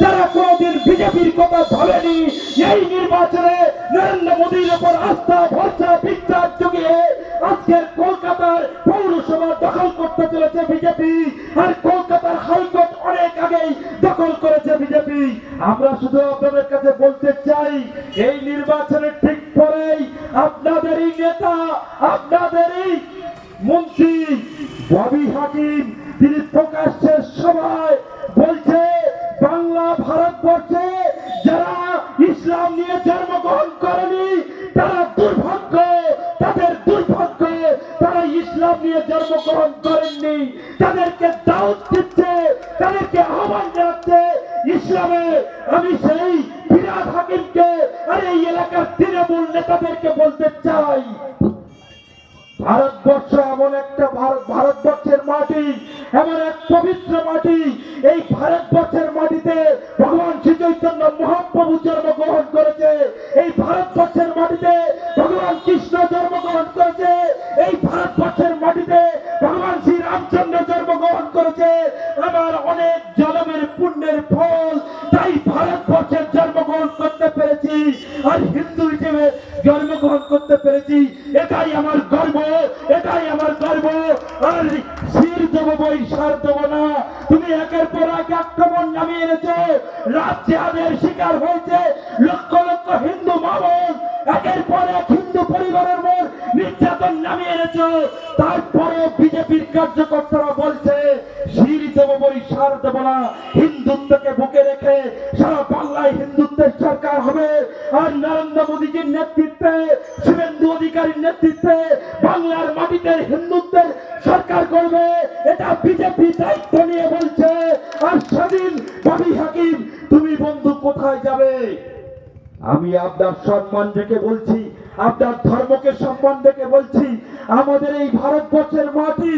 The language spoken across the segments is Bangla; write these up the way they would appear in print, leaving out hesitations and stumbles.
যারা কোনদিন বিজেপির কথা ভাবেনি, এই নির্বাচনে নরেন্দ্র মোদীর উপর আস্থা ভরসা বিশ্বাস জুগিয়ে আজকের কলকাতার পৌরসভা দখল করতে চলেছে বিজেপি, আর কলকাতার হাইকোর্ট অনেক আগেই দখল করেছে বিজেপি। আমরা শুধু আপনাদের কাছে বলতে চাই, এই নির্বাচনের ঠিক পরেই আপনাদেরই নেতা, আপনাদেরই মন্ত্রী ববি হাকিম তিনি প্রকাশ্যে সভায় বলছে, বাংলা ভারতবর্ষে যারা ইসলাম নিয়ে জন্মগ্রহণ করেনি তারা দুর্ভাগ্য, তাদের দুর্ভাগ্য, তারা ইসলাম নিয়ে জন্মগ্রহণ করেননি, তাদেরকে দাওয়াত দিচ্ছে, তাদেরকে আহ্বান জানাচ্ছে ইসলামে। আমি সেই ফিরহাদ হাকিমকে আর এই এলাকার তৃণমূল নেতাদেরকে বলতে চাই, ভারতবর্ষ এমন একটা ভারতবর্ষের মাটি, এমন এক পবিত্র মাটি, এই ভারতবর্ষের মাটিতে ভগবান শ্রী চৈতন্য মহাপ্রভু জন্মগ্রহণ করেছে, এই ভারতবর্ষের মাটিতে ভগবান কৃষ্ণ জন্মগ্রহণ করেছে, এই ভারতবর্ষের মাটিতে ভগবান শ্রী রামচন্দ্র জন্মগ্রহণ করেছে। আমার অনেক জন্মের পুণ্যের ফল, তাই ভারতবর্ষের জন্মগ্রহণ করতে পেরেছি আর হিন্দু হিসেবে জন্মগ্রহণ করতে পেরেছি, এটাই আমার গর্ব, এটাই আমার গর্ব। আর শির দেবো বই সার দেবো না। তুমি একের পর এক আক্রমণ নামিয়ে এনেছো, রাত জেহাদের শিকার হয়েছে লক্ষ লক্ষ হিন্দু মা বোন, একের পর এক হিন্দু পরিবারের উপর নির্যাতন নামিয়ে এনেছো। তারপরে বিজেপির কার্যকর্তারা বলছে শির দেবো বই সার দেবো না। হিন্দুত্বকে বুকে রেখে সারা বাংলায় হিন্দুত্বের সরকার হবে, আর নরেন্দ্র মোদীজির নেতৃত্বে, শুভেন্দু অধিকারীর নেতৃত্বে বাংলার মাটিতে হিন্দুত্বের সরকার করবে, এটা বিজেপি দায়িত্ব নিয়ে বলছে। আর সেদিন ববি হাকিম তুমি বন্ধু কোথায় যাবে? আমি আপনার সম্মান রেখে বলছি, আপনার ধর্মকে সম্মান রেখে বলছি, আমাদের এই ভারতবর্ষের মাটি,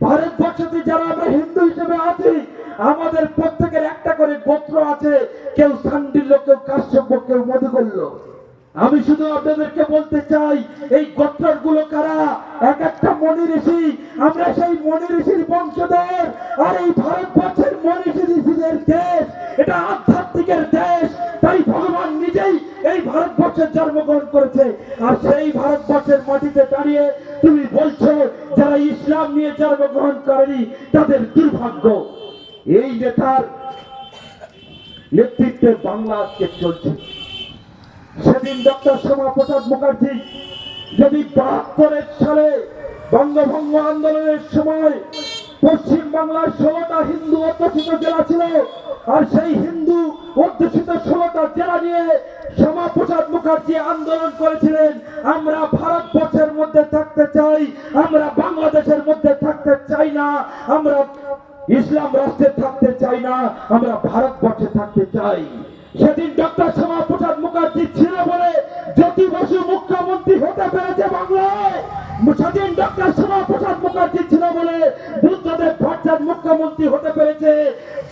ভারতবর্ষতে যারা আমরা হিন্দু হিসেবে আছি, আমাদের প্রত্যেকের একটা করে গোত্র আছে, কেউ শান্ডিল্য, কেউ কাশ্যপ, কেউ মধুকল্য। আমি শুধু আপনাদেরকে বলতে চাই, এই গোত্রগুলো কারা? এক একটা মণি ঋষি, আমরা সেই মণি ঋষির বংশধর। আর এই ভারতবর্ষের মণি ঋষিদের দেশ, এটা আধ্যাত্মিকের দেশ, তাই ভগবান নিজেই এই ভারতবর্ষের জন্মগ্রহণ করেছে। আর সেই ভারতবর্ষের মাটিতে দাঁড়িয়ে তুমি বলছো যারা ইসলাম নিয়ে জন্মগ্রহণ করেনি তাদের দুর্ভাগ্য। এই নেতার নেতৃত্বে বাংলা আজকে চলছে। সেদিন ডক্টর শ্যামাপ্রসাদ মুখার্জি যদি 72 সালে বঙ্গভঙ্গ আন্দোলনের সময় পশ্চিম বাংলার 16টা হিন্দু অধ্যুষিত জেলা ছিল, আর সেই হিন্দু অধ্যুষিত 16টা জেলা নিয়ে শ্যামাপ্রসাদ মুখার্জি আন্দোলন করেছিলেন, আমরা ভারতবর্ষের মধ্যে থাকতে চাই, আমরা বাংলাদেশের মধ্যে থাকতে চাই না, আমরা ইসলাম রাষ্ট্রে থাকতে চাই না, আমরা ভারতবর্ষে থাকতে চাই। সেদিন ডক্টর শ্যামাপ্রসাদ মুখার্জি ছিল বলে জ্যোতি বসু মুখ্যমন্ত্রী হতে পেরেছে বাংলায়। সেদিন ডক্টর শ্যামাপ্রসাদ মুখার্জি ছিল বলে বুদ্ধদেব ভট্টাচার্য মুখ্যমন্ত্রী হতে পেরেছে।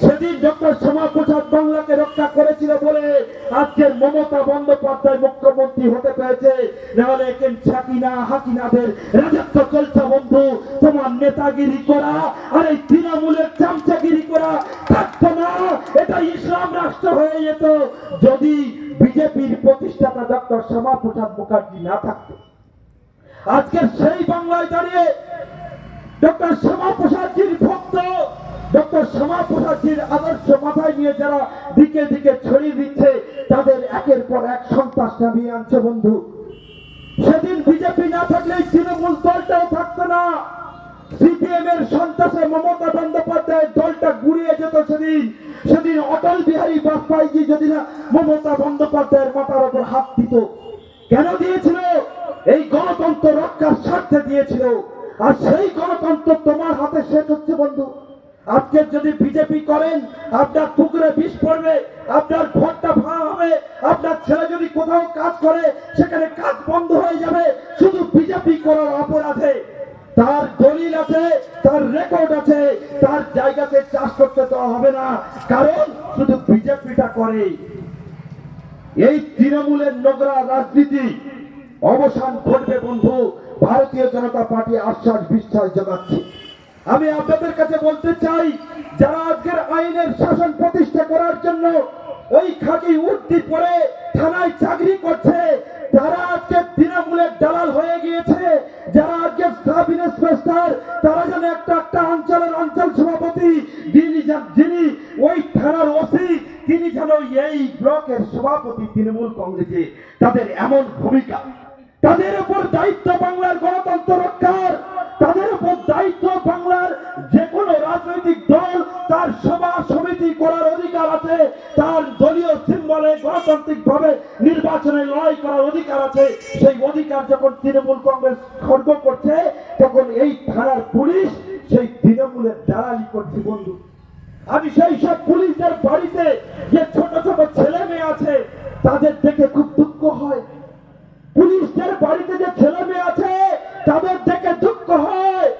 সেদিন ডক্টর শ্যামাপ্রসাদ বাংলাকে রক্ষা করেছিল বলে আজকের মমতা বন্দ্যোপাধ্যায় মুখ্যমন্ত্রী হতে পেরেছে। নাহলে এখন ছাকিনা হাকিনাদের রাজত্ব চলছে বন্ধু। তোমার নেতাগিরি করা আর এই তৃণমূলের চামচাগিরি করা থাকতো না, এটা ইসলাম রাষ্ট্র হয়ে যেত যদি বিজেপির প্রতিষ্ঠাতা ডক্টর শ্যামাপ্রসাদ মুখার্জি না থাকতো। আজকে সেই বাংলায় দাঁড়িয়ে ডক্টর শ্যামাপ্রসাদজির ভক্ত, ডক্টর শ্যামাপ্রসাদজির আদর্শ মাথায় নিয়ে যারা দিকে দিকে ছড়িয়ে দিচ্ছে, তাদের একের পর এক সন্ত্রাস নামিয়ে আনছে বন্ধু। সেদিন বিজেপি না থাকলে তৃণমূল দলটাও থাকতো না। সিপিএম এর সন্ত্রাসে মমতা বন্দ্যোপাধ্যায়ের দলটা গুড়িয়ে যেত সেদিন। সেদিন অটল বিহারী বাজপেয়ীজি যদি না মমতা বন্দ্যোপাধ্যায়ের মাথার উপর হাত দিত, কেন দিয়েছিল? এই গণতন্ত্র রক্ষার স্বার্থে দিয়েছিল। আর সেই গণতন্ত্র তোমার হাতে শেষ হচ্ছে বন্ধু। আজকে যদি বিজেপি করেন, আপনার পুকুরে বিষ পড়বে, আপনার ঘরটা ভাঙা হবে, আপনার ছেলে যদি কোথাও কাজ করে সেখানে কাজ বন্ধ হয়ে যাবে, শুধু বিজেপি করার অপরাধে। তার দলিল আছে, তার রেকর্ড আছে, তার জায়গাতে চাষ করতে দেওয়া হবে না, কারণ শুধু বিজেপিটা করে। এই তৃণমূলের নোংরা রাজনীতি অবসান ঘটবে বন্ধু। ভারতীয় জনতা পার্টি আশ্বাস বিশ্বাস জানাচ্ছে। আমি আপনাদের কাছে বলতে চাই, যারা আজকের আইনের শাসন প্রতিষ্ঠা করার জন্য ওই খাকি উর্দি পরে থানায় চাকরি করছে, তারা আজকে তৃণমূলের দালাল হয়ে গিয়েছে। যারা আজকে সাব ইন্সপেক্টর, তারা যেন একটা অঞ্চলের অঞ্চল সভাপতি, যিনি ওই থানার ওসি, তিনি যেন এই ব্লকের সভাপতি তৃণমূল কংগ্রেসে। তাদের এমন ভূমিকা, তাদের উপর দায়িত্ব বাংলার গণতন্ত্র রক্ষার, তাদের উপর দায়িত্ব বাংলার যে কোনো রাজনৈতিক দল তার সভা সমিতি করার অধিকার আছে, তার দলীয় সিম্বলে গণতান্ত্রিক ভাবে নির্বাচনে লড়াই করার অধিকার আছে। সেই অধিকার যখন তৃণমূল কংগ্রেস খর্ব করছে, তখন এই থানার পুলিশ সেই তৃণমূলের দালালি করছে। বন্ধু, আমি সেই সব পুলিশদের বাড়িতে যে ছোট ছোট ছেলে মেয়ে আছে, তাদের দেখে খুব দুঃখ হয়। পুলিশদের বাড়িতে যে ছেলে মেয়ে আছে, তাদের দেখে দুঃখ হয়।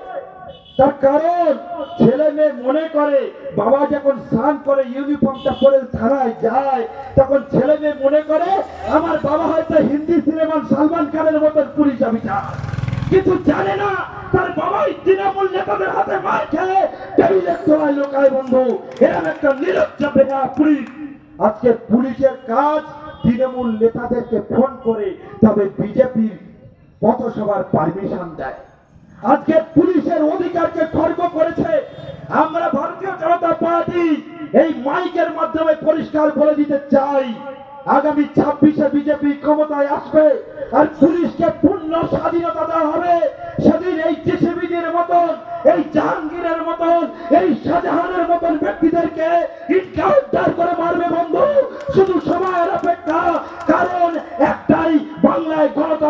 তার কারণ ছেলে মেয়ে মনে করে, বাবা যখন স্নান করে ইউনিফর্মটা পরে থানায় যায়, তখন ছেলে মেয়ে মনে করে আমার বাবা হয়তো হিন্দি সিনেমার সালমান খানের মতন পুলিশ অফিসার, কিন্তু জানে না তার বাবাই তৃণমূল নেতাদের হাতে মার খেয়ে টেবিলের তলায় লোকায়। বন্ধু, এরকম একটা নিরজ্জ বেটা পুলিশ। আজকে পুলিশের কাজ তৃণমূল নেতাদেরকে ফোন করে তবে বিজেপির পথসভার পারমিশন দেয়। আজকে পুলিশের অধিকারকে খর্ব করেছে। আমরা ভারতীয় জনতা পার্টি এই মাইকের মাধ্যমে পরিষ্কার বলে দিতে চাই, আগামী 26-এ বিজেপি ক্ষমতায় আসবে আর পুলিশকে পূর্ণ স্বাধীনতা দেওয়া হবে। সেদিন এই জিসিবিদের মতন, এই জাহাঙ্গীরের মতন, এই শাহজাহানের মতন ব্যক্তিদেরকে ইনকাউন্টার করে মারবে।